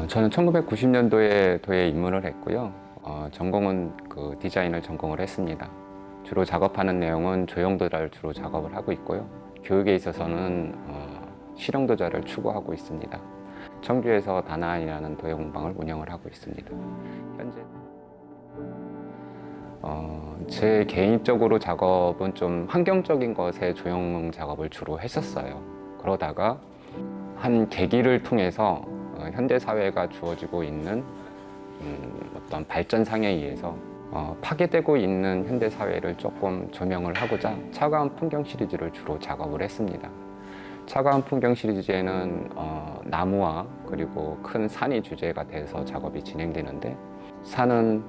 저는 1990년도에 도에 입문을 했고요. 전공은 디자인을 전공을 했습니다. 주로 작업하는 내용은 조형도자를 주로 작업을 하고 있고요. 교육에 있어서는 실용도자를 추구하고 있습니다. 청주에서 다나이라는 도형방을 운영을 하고 있습니다. 현재 제 개인적으로 작업은 좀 환경적인 것에 조형 작업을 주로 했었어요. 그러다가 한 계기를 통해서 현대 사회가 주어지고 있는 어떤 발전상에 의해서 파괴되고 있는 현대 사회를 조금 조명을 하고자 차가운 풍경 시리즈를 주로 작업을 했습니다. 차가운 풍경 시리즈에는 나무와 그리고 큰 산이 주제가 돼서 작업이 진행되는데, 산은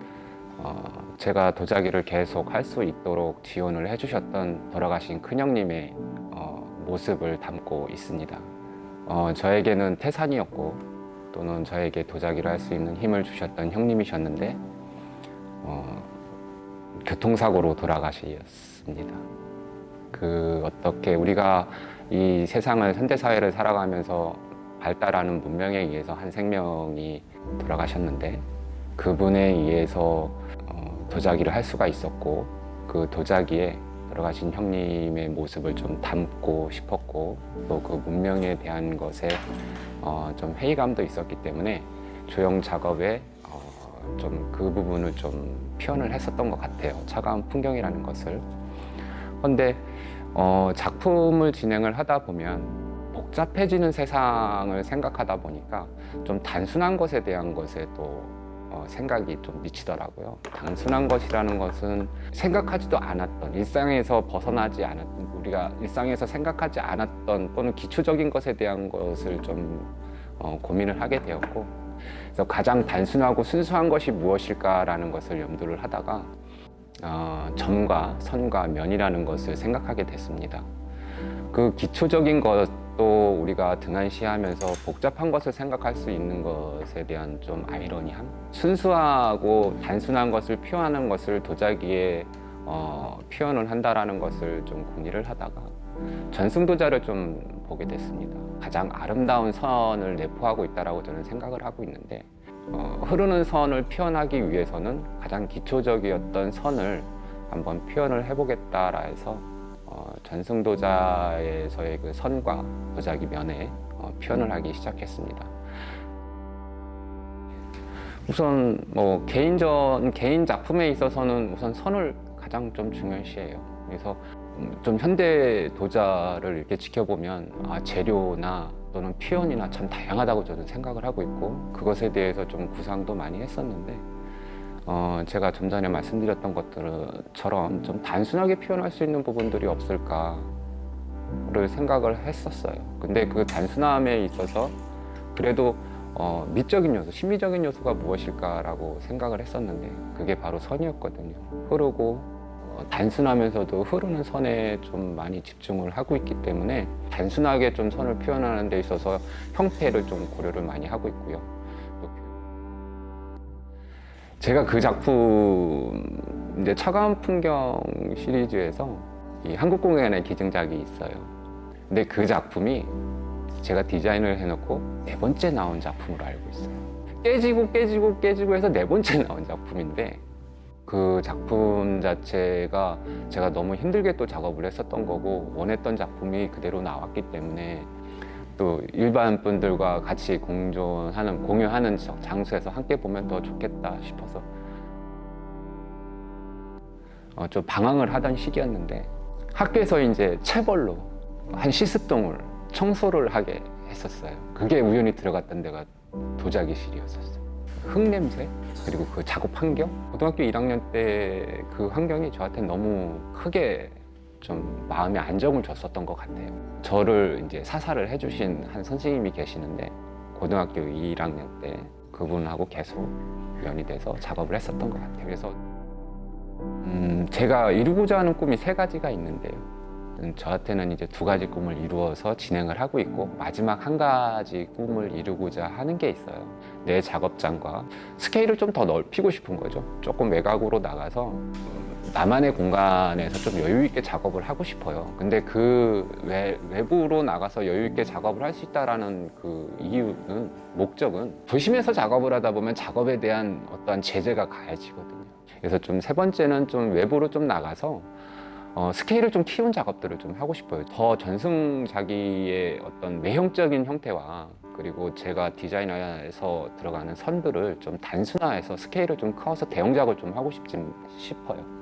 제가 도자기를 계속 할 수 있도록 지원을 해주셨던 돌아가신 큰형님의 모습을 담고 있습니다. 저에게는 태산이었고 또는 저에게 도자기를 할 수 있는 힘을 주셨던 형님이셨는데 교통사고로 돌아가셨습니다. 어떻게 우리가 이 세상을, 현대사회를 살아가면서 발달하는 문명에 의해서 한 생명이 돌아가셨는데, 그분에 의해서 도자기를 할 수가 있었고, 그 도자기에 돌아가신 형님의 모습을 좀 담고 싶었고, 또 그 문명에 대한 것에 좀 회의감도 있었기 때문에 조형 작업에 좀 그 부분을 좀 표현을 했었던 것 같아요. 차가운 풍경이라는 것을. 그런데 작품을 진행을 하다 보면 복잡해지는 세상을 생각하다 보니까 좀 단순한 것에 대한 것에 또 생각이 좀 미치더라고요. 단순한 것이라는 것은 생각하지도 않았던, 일상에서 벗어나지 않았던, 우리가 일상에서 생각하지 않았던 또는 기초적인 것에 대한 것을 좀 고민을 하게 되었고, 그래서 가장 단순하고 순수한 것이 무엇일까라는 것을 염두를 하다가 점과 선과 면이라는 것을 생각하게 됐습니다. 그 기초적인 것도 우리가 등한시하면서 복잡한 것을 생각할 수 있는 것에 대한 좀 아이러니함? 순수하고 단순한 것을 표현하는 것을 도자기에 표현을 한다라는 것을 좀 궁리를 하다가 전승도자를 좀 보게 됐습니다. 가장 아름다운 선을 내포하고 있다라고 저는 생각을 하고 있는데, 흐르는 선을 표현하기 위해서는 가장 기초적이었던 선을 한번 표현을 해보겠다라 해서 전승도자에서의 그 선과 도자기 면에 표현을 하기 시작했습니다. 우선 개인 작품에 있어서는 우선 선을 가장 좀 중요시해요. 그래서 좀 현대 도자를 이렇게 지켜보면 재료나 또는 표현이나 참 다양하다고 저는 생각을 하고 있고, 그것에 대해서 좀 구상도 많이 했었는데, 제가 좀 전에 말씀드렸던 것들처럼 좀 단순하게 표현할 수 있는 부분들이 없을까를 생각을 했었어요. 근데 그 단순함에 있어서 그래도 미적인 요소, 심미적인 요소가 무엇일까라고 생각을 했었는데, 그게 바로 선이었거든요. 흐르고 단순하면서도 흐르는 선에 좀 많이 집중을 하고 있기 때문에 단순하게 좀 선을 표현하는 데 있어서 형태를 좀 고려를 많이 하고 있고요. 제가 그 작품, 이제 차가운 풍경 시리즈에서 이 한국공연의 기증작이 있어요. 근데 그 작품이 제가 디자인을 해놓고 4번째 나온 작품으로 알고 있어요. 깨지고 해서 4번째 나온 작품인데, 그 작품 자체가 제가 너무 힘들게 또 작업을 했었던 거고, 원했던 작품이 그대로 나왔기 때문에 또 일반 분들과 같이 공유하는 장소에서 함께 보면 더 좋겠다 싶어서 좀 방황을 하던 시기였는데, 학교에서 이제 체벌로 한 시습동을 청소를 하게 했었어요. 그게 우연히 들어갔던 데가 도자기실이었었어요. 흙냄새, 그리고 그 작업 환경, 고등학교 1학년 때 그 환경이 저한테 너무 크게 좀 마음에 안정을 줬었던 것 같아요. 저를 이제 사사를 해주신 한 선생님이 계시는데, 고등학교 1학년 때 그분하고 계속 연이 돼서 작업을 했었던 것 같아요. 그래서 제가 이루고자 하는 꿈이 3가지가 있는데요. 저한테는 이제 2가지 꿈을 이루어서 진행을 하고 있고, 마지막 1가지 꿈을 이루고자 하는 게 있어요. 내 작업장과 스케일을 좀 더 넓히고 싶은 거죠. 조금 외곽으로 나가서 나만의 공간에서 좀 여유 있게 작업을 하고 싶어요. 근데 그 외부로 나가서 여유 있게 작업을 할 수 있다라는 그 이유는, 목적은 도심에서 작업을 하다 보면 작업에 대한 어떠한 제재가 가해지거든요. 그래서 좀 세 번째는 좀 외부로 좀 나가서 스케일을 좀 키운 작업들을 좀 하고 싶어요. 더 전승자기의 어떤 외형적인 형태와 그리고 제가 디자인해서 들어가는 선들을 좀 단순화해서 스케일을 좀 커서 대용작을 좀 하고 싶어요.